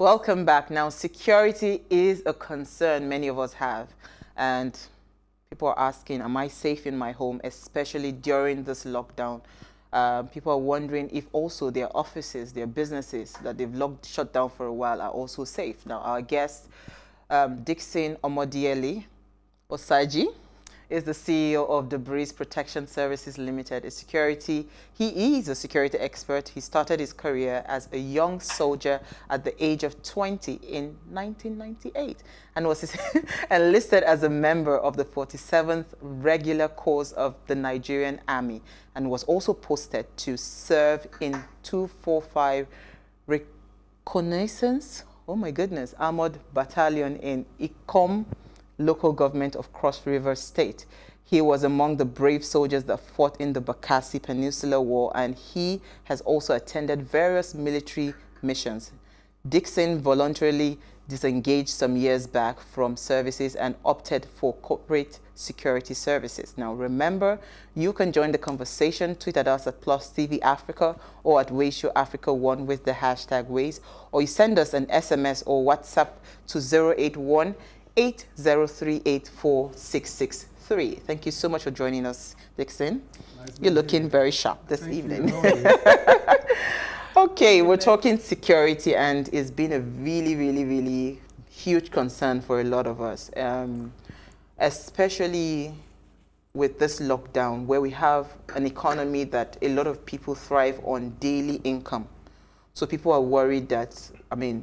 Welcome back. Now, security is a concern many of us have, and people are asking, am I safe in my home, especially during this lockdown? People are wondering if also their offices, their businesses that they've shut down for a while are also safe. Now, our guest, Dickson Osajie, is the CEO of the Breeze Protection Services Limited. He is a security expert. He started his career as a young soldier at the age of 20 in 1998 and was enlisted as a member of the 47th Regular Corps of the Nigerian Army and was also posted to serve in 245 Reconnaissance, Armored Battalion in Ikom, local government of Cross River State. He was among the brave soldiers that fought in the Bakassi Peninsula War, and he has also attended various military missions. Dickson voluntarily disengaged some years back from services and opted for corporate security services. Now remember, you can join the conversation. Tweet at us at +TV Africa or at Wayshow Africa 1 with the hashtag Ways, or you send us an SMS or WhatsApp to 081-80384663. Thank you so much for joining us, Dickson. Nice. You're looking very sharp this evening. Okay, we're talking security, and it's been a really huge concern for a lot of us, especially with this lockdown, where we have an economy that a lot of people thrive on daily income. So people are worried that,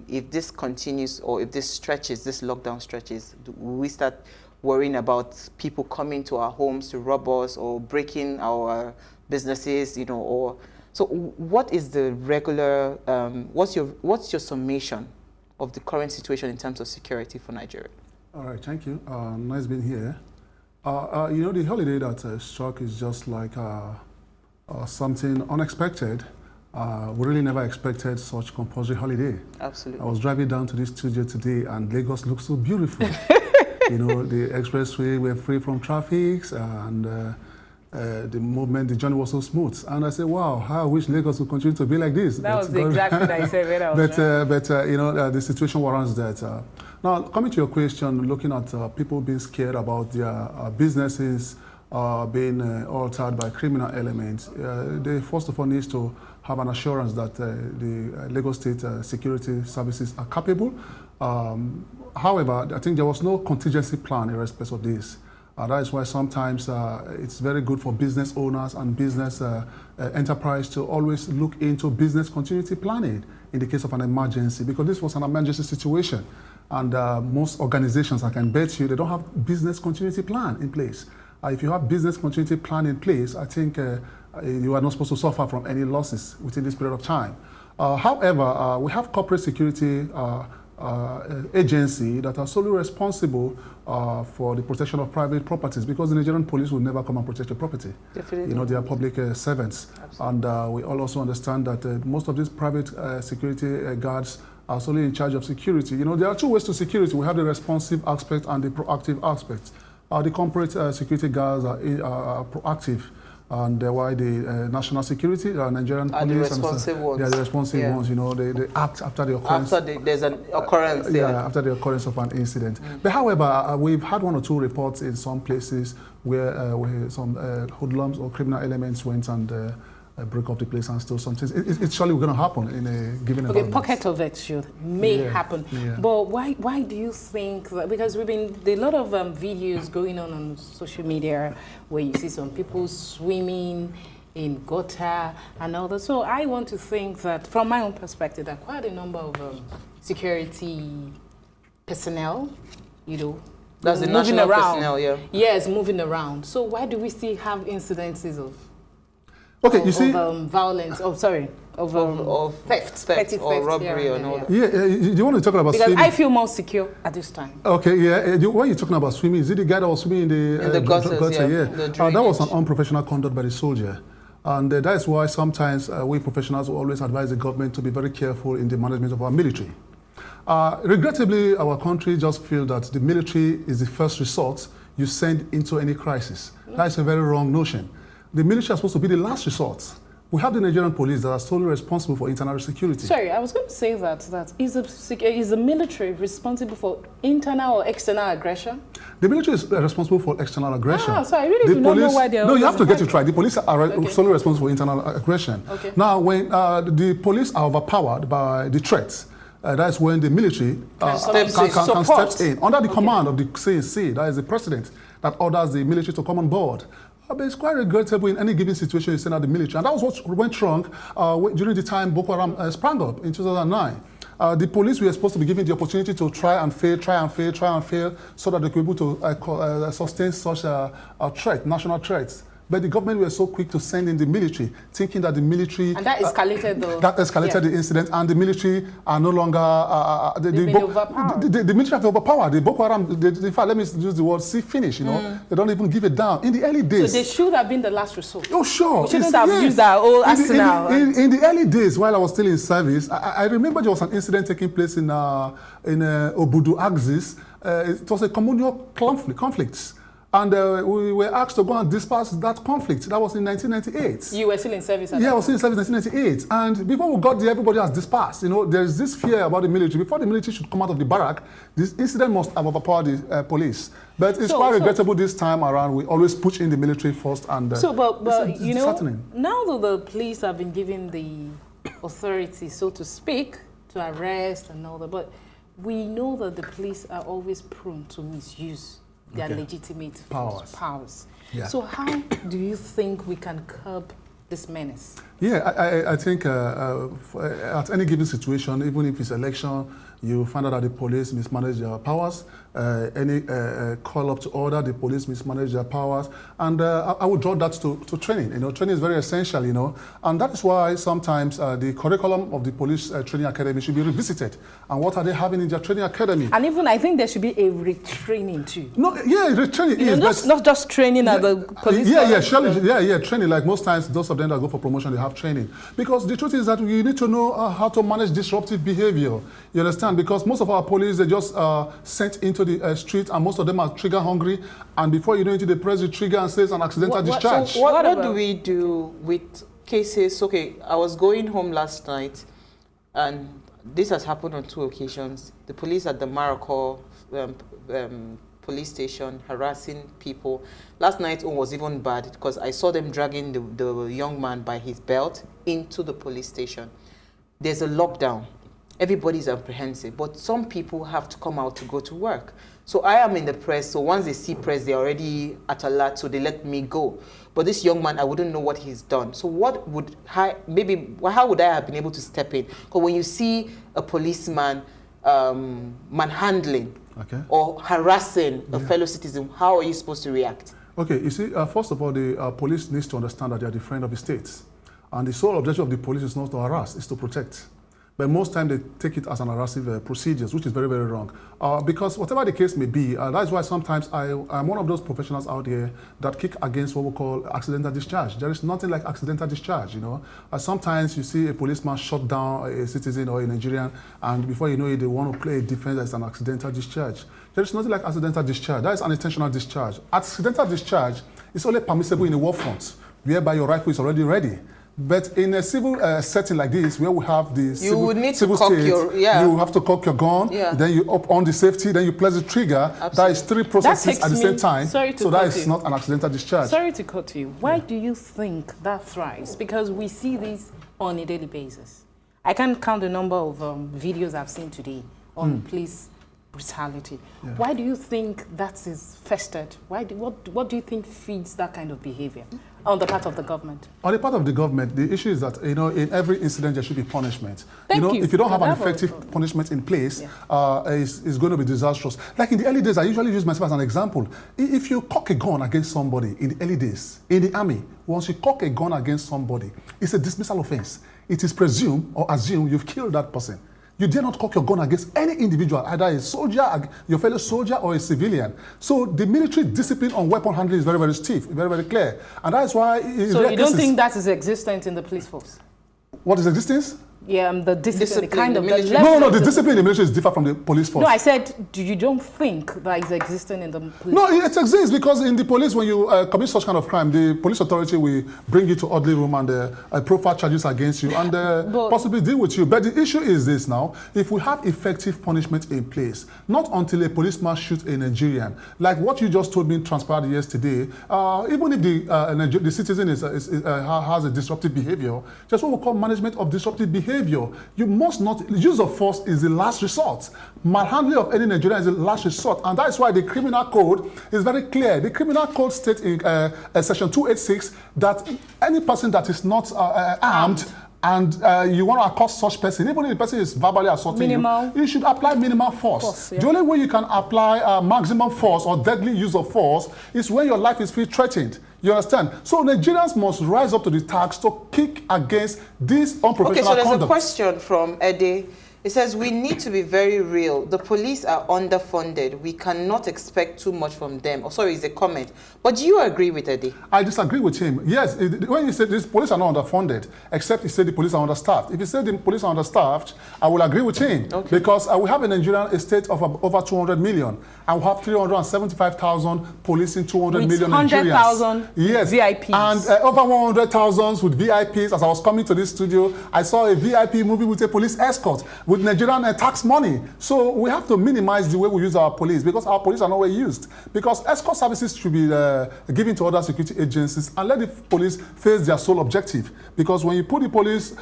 if this continues or if this lockdown stretches, will we start worrying about people coming to our homes to rob us or breaking our businesses, So what is the regular, what's your summation of the current situation in terms of security for Nigeria? All right, thank you. Nice being here. The holiday that struck is just like something unexpected. We really never expected such compulsory holiday. Absolutely. I was driving down to this studio today, and Lagos looks so beautiful. The expressway, we're free from traffic, and the journey was so smooth. And I said, wow, how I wish Lagos would continue to be like this. That was exactly what I said when I was the situation warrants that. Now, coming to your question, looking at people being scared about their businesses being altered by criminal elements, they first of all need to have an assurance that the Lagos State security services are capable. However, I think there was no contingency plan in respect of this. That is why sometimes it's very good for business owners and business enterprise to always look into business continuity planning in the case of an emergency, because this was an emergency situation. And most organizations, I can bet you, they don't have business continuity plan in place. If you have business continuity plan in place, I think you are not supposed to suffer from any losses within this period of time. However, we have corporate security agency that are solely responsible for the protection of private properties, because the Nigerian police will never come and protect your property. Definitely. They are public servants. Absolutely. And we all also understand that most of these private security guards are solely in charge of security. There are two ways to security. We have the responsive aspect and the proactive aspect. The corporate security guards are proactive, and while the national security, Nigerian police, the responsive ones. They are the responsive ones. They act after the occurrence. There's an occurrence. After the occurrence of an incident. But however, we've had one or two reports in some places where some hoodlums or criminal elements went and break up the place and stole some things. It's surely going to happen in a given environment. Pocket of it may happen. Yeah. But why do you think that? Because there a lot of videos going on social media where you see some people swimming in gutter and all that. So I want to think that, from my own perspective, that quite a number of security personnel, that's the national personnel, yeah. Yes, moving around. So why do we still have incidences of violence? Of theft or robbery or no. Yeah, you want to talk about because swimming? I feel more secure at this time. Okay, yeah. When you're talking about swimming, is it the guy that was swimming in the gutters? Yeah. That was an unprofessional conduct by the soldier. And that is why sometimes we professionals will always advise the government to be very careful in the management of our military. Regrettably, our country just feels that the military is the first resort you send into any crisis. That is a very wrong notion. The military is supposed to be the last resort. We have the Nigerian police that are solely responsible for internal security. Sorry, I was going to say that is the military responsible for internal or external aggression? The military is responsible for external aggression. So I really do not know why they're... No, you have to get it right. The police are solely responsible for internal aggression. Okay. Now, when the police are overpowered by the threats, that's when the military can step in under the command of the CNC, that is the president, that orders the military to come on board. But it's quite regrettable in any given situation you send out the military. And that was what went wrong during the time Boko Haram sprang up in 2009. The police were supposed to be given the opportunity to try and fail, so that they could be able to sustain such a threat, national threats. But the government were so quick to send in the military, thinking that the military... And that escalated the incident, and the military are no longer... the military have overpowered. The Boko Haram, in fact, let me use the word, see finish, you know. They don't even give it down. In the early days... So they should have been the last resort. Oh, sure. We shouldn't have used our old arsenal. In the early days, while I was still in service, I remember there was an incident taking place in Obudu Axis. It was a communal conflict. And we were asked to go and disperse that conflict. That was in 1998. You were still in service at that time? Yeah, I was still in service in 1998. And before we got there, everybody has dispersed. You know, there is this fear about the military. Before the military should come out of the barrack, this incident must have overpowered the police. But it's quite regrettable this time around. We always push in the military first. And but you know, now that the police have been given the authority, so to speak, to arrest and all that, but we know that the police are always prone to misuse their legitimate powers. Yeah. So how do you think we can curb this menace? Yeah, I think at any given situation, even if it's election, you find out that the police mismanage their powers. Any call up to order, the police mismanage their powers. And I would draw that to training. You know, training is very essential, you know. And that is why sometimes the curriculum of the police training academy should be revisited. And what are they having in their training academy? And even I think there should be a retraining too. No, yeah, retraining is. Not just training at the police. Training. Like most times, those of them that go for promotion, they have training. Because the truth is that you need to know how to manage disruptive behavior. You understand? Because most of our police, they just sent into the street, and most of them are trigger hungry. And before you know it, they press the trigger and say it's an accidental discharge. So what do we do with cases? Okay, I was going home last night, and this has happened on 2 occasions. The police at the Maroko police station harassing people. Last night was even bad because I saw them dragging the young man by his belt into the police station. There's a lockdown. Everybody's apprehensive, but some people have to come out to go to work. So I am in the press, so once they see press, they're already at alert, so they let me go. But this young man, I wouldn't know what he's done. So how would I have been able to step in? Because when you see a policeman manhandling or harassing a fellow citizen, how are you supposed to react? Okay, you see, first of all, the police needs to understand that they are the friend of the state. And the sole objective of the police is not to harass, it's to protect. But most times they take it as an harassive procedures, which is very, very wrong. Because whatever the case may be, that's why sometimes I'm one of those professionals out here that kick against what we call accidental discharge. There is nothing like accidental discharge, you know. Sometimes you see a policeman shut down a citizen or a Nigerian, and before you know it, they want to play a defense as an accidental discharge. There is nothing like accidental discharge. That is an intentional discharge. Accidental discharge is only permissible in the war front, whereby your rifle is already ready. But in a civil setting like this, where we have the civil state, you have to cock your gun, then you up on the safety, then you press the trigger. Absolutely. That is 3 processes at the same time. So that is not an accidental discharge. Sorry to cut you. Why do you think that thrives? Because we see this on a daily basis. I can't count the number of videos I've seen today on police brutality. Yeah. Why do you think that is festered? What do you think feeds that kind of behavior on the part of the government? On the part of the government, the issue is that, you know, in every incident there should be punishment. If you don't have an effective punishment in place, it's going to be disastrous. Like in the early days, I usually use myself as an example. If you cock a gun against somebody in the early days, in the army, once you cock a gun against somebody, it's a dismissal offense. It is presumed or assumed you've killed that person. You dare not cock your gun against any individual, either a soldier, your fellow soldier, or a civilian. So the military discipline on weapon handling is very, very stiff, very, very clear. And that is why... So you don't think that is existent in the police force? What is existence? the discipline, the discipline in the military is different from the police force. No, I said, you don't think that is existing in the police No, force? it exists because in the police, when you commit such kind of crime, the police authority will bring you to orderly room and profile charges against you and possibly deal with you. But the issue is this now, if we have effective punishment in place, not until a policeman shoots a Nigerian, like what you just told me transpired yesterday, even if the citizen has a disruptive behavior, just what we call management of disruptive behavior. You must not, use of force is the last resort. Manhandling of any Nigerian is the last resort. And that's why the criminal code is very clear. The criminal code states in section 286 that any person that is not armed and you want to accost such person, even if the person is verbally assaulting you should apply minimal force. The only way you can apply maximum force or deadly use of force is when your life is threatened. You understand? So Nigerians must rise up to the task to kick against this unprofessional conduct. Okay, so there's a question from Eddie. It says, we need to be very real. The police are underfunded. We cannot expect too much from them. Oh, sorry, it's a comment. But do you agree with Eddie? I disagree with him. Yes, when he said these police are not underfunded, except he said the police are understaffed. If he said the police are understaffed, I will agree with him. Okay. Because we have a Nigerian estate of over 200 million. I will have 375,000 policing 200 million Nigerians. 100,000 VIPs. And over 100,000 with VIPs. As I was coming to this studio, I saw a VIP movie with a police escort with Nigerian tax money. So we have to minimize the way we use our police because our police are not well used. Because escort services should be given to other security agencies and let the police face their sole objective. Because when you put the police,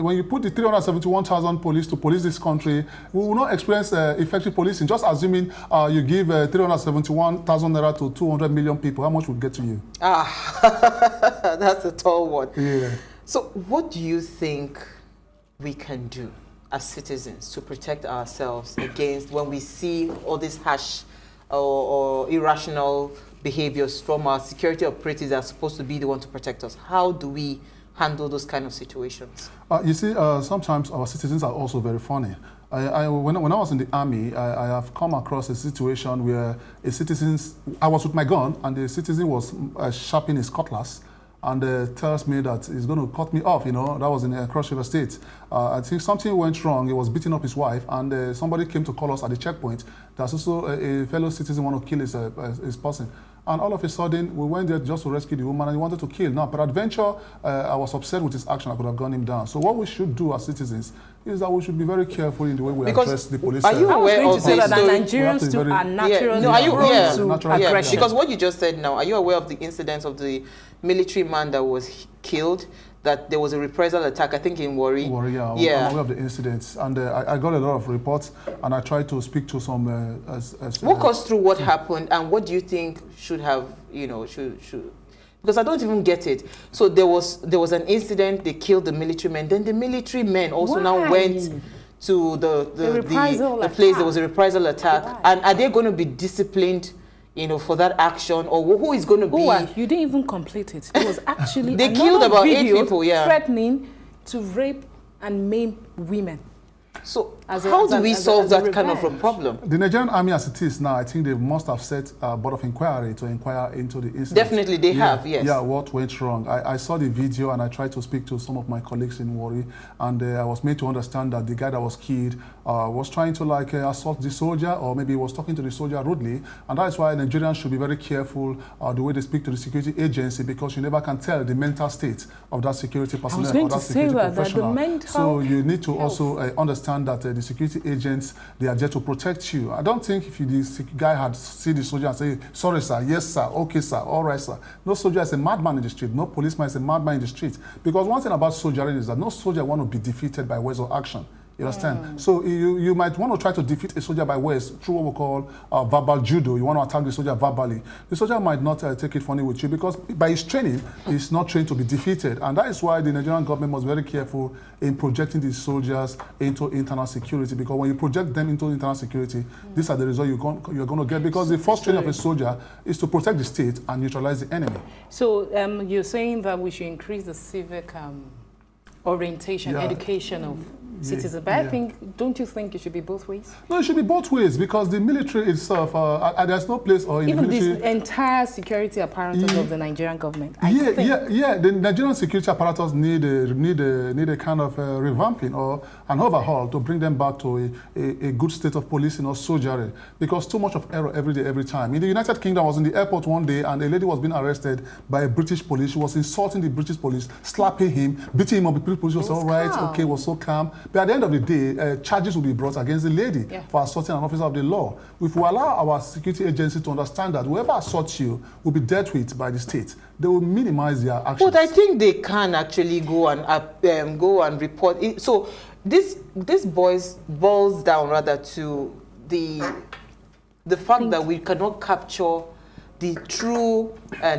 when you put the 371,000 police to police this country, we will not experience effective policing. Just assuming you give 371,000 naira to 200 million people, how much would get to you? That's a tall one. Yeah. So what do you think we can do as citizens to protect ourselves against when we see all these harsh or irrational behaviors from our security operatives that are supposed to be the one to protect us? How do we handle those kind of situations? You see, sometimes our citizens are also very funny. When I was in the army, I have come across a situation where I was with my gun and the citizen was sharpening his cutlass and tells me that he's going to cut me off, you know. That was in Cross River State. I think something went wrong. He was beating up his wife and somebody came to call us at the checkpoint. There's also a fellow citizen want to kill his person. And all of a sudden, we went there just to rescue the woman and he wanted to kill. Now, peradventure, I was upset with his action. I could have gunned him down. So what we should do as citizens is that we should be very careful in the way we address the police. Are you aware of the that Nigerians too are naturally to aggression? Because what you just said now, are you aware of the incidents of the military man that was killed? That there was a reprisal attack, I think in Warri. I'm aware of the incidents. And I got a lot of reports and I tried to speak to some... Walk us through what happened and what do you think should have, should... Because I don't even get it. So there was an incident, they killed the military men. Then the military men also now went to the place. There was a reprisal attack. Why? And are they going to be disciplined, for that action? Or who is going to be... You didn't even complete it. It was actually they killed about 8 people, threatening to rape and maim women. So how do we solve that kind of a problem? The Nigerian army as it is now, I think they must have set a board of inquiry to inquire into the incident. Definitely they have, yes. Yeah, what went wrong. I saw the video and I tried to speak to some of my colleagues in Warri and I was made to understand that the guy that was killed was trying to assault the soldier or maybe was talking to the soldier rudely, and that is why Nigerians should be very careful the way they speak to the security agency because you never can tell the mental state of that security personnel or that security professional. So you need to also understand that the security agents, they are there to protect you. I don't think if this guy had seen the soldier and say, sorry sir, yes sir, okay sir, all right sir. No soldier is a madman in the street. No policeman is a madman in the street. Because one thing about soldiering is that no soldier want to be defeated by words of action. You understand? So you might want to try to defeat a soldier by words through what we call verbal judo. You want to attack the soldier verbally. The soldier might not take it funny with you because by his training, he's not trained to be defeated. And that is why the Nigerian government must be very careful in projecting these soldiers into internal security. Because when you project them into internal security, these are the results you're going to get. Because the first training of a soldier is to protect the state and neutralize the enemy. So you're saying that we should increase the civic orientation, education of citizen. But I think, don't you think it should be both ways? No, it should be both ways because the military itself, there's no place or in even the military. the entire security apparatus of the Nigerian government. The Nigerian security apparatus need a kind of revamping or an overhaul to bring them back to a good state of policing or soldiery, because too much of error every day, every time. In the United Kingdom, I was in the airport one day and a lady was being arrested by a British police. She was insulting the British police, slapping him, beating him up. The British police was all right, okay, was so calm. But at the end of the day, charges will be brought against the lady for assaulting an officer of the law. If we allow our security agency to understand that whoever assaults you will be dealt with by the state, they will minimize their actions. But I think they can actually go and report it. So this boils down rather to the fact that we cannot capture the true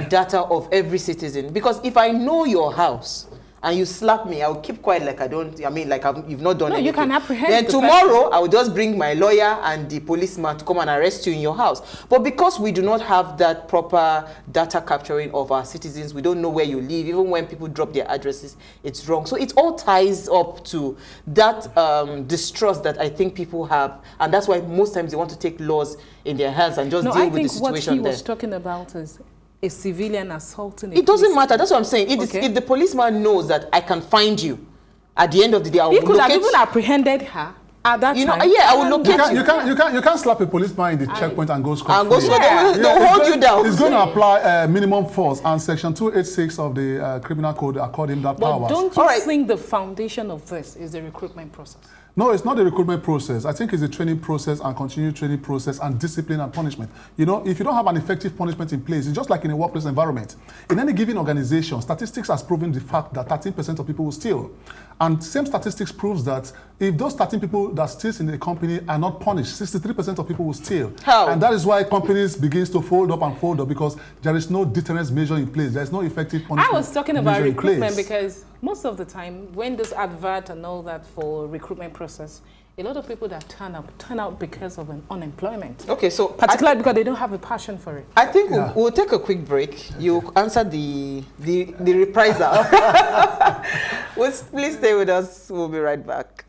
data of every citizen. Because if I know your house and you slap me, I'll keep quiet like you've not done anything. You can apprehend. Then tomorrow, I will just bring my lawyer and the policeman to come and arrest you in your house. But because we do not have that proper data capturing of our citizens, we don't know where you live. Even when people drop their addresses, it's wrong. So it all ties up to that distrust that I think people have. And that's why most times they want to take laws in their hands and just deal with the situation there. I think what he was talking about is a civilian assaulting a It doesn't matter. That's what I'm saying. If the policeman knows that I can find you, at the end of the day, I will locate. He could have even apprehended her at that time. I will locate you. You can't slap a policeman in the checkpoint and go scot-free. They'll hold you down. It's going to apply minimum force, and Section 286 of the Criminal Code accord him that power. But don't you think the foundation of this is the recruitment process? No, it's not the recruitment process. I think it's the training process and continued training process and discipline and punishment. You know, if you don't have an effective punishment in place, it's just like in a workplace environment. In any given organization, statistics has proven the fact that 13% of people will steal. And same statistics proves that if those 13 people that steal in the company are not punished, 63% of people will steal. How? And that is why companies begins to fold up because there is no deterrence measure in place. There is no effective punishment. I was talking about recruitment because most of the time when this advert and all that for recruitment process, a lot of people that turn out because of an unemployment. Okay, so particularly because they don't have a passion for it. I think we'll take a quick break. You answer the reprisal. Please stay with us. We'll be right back.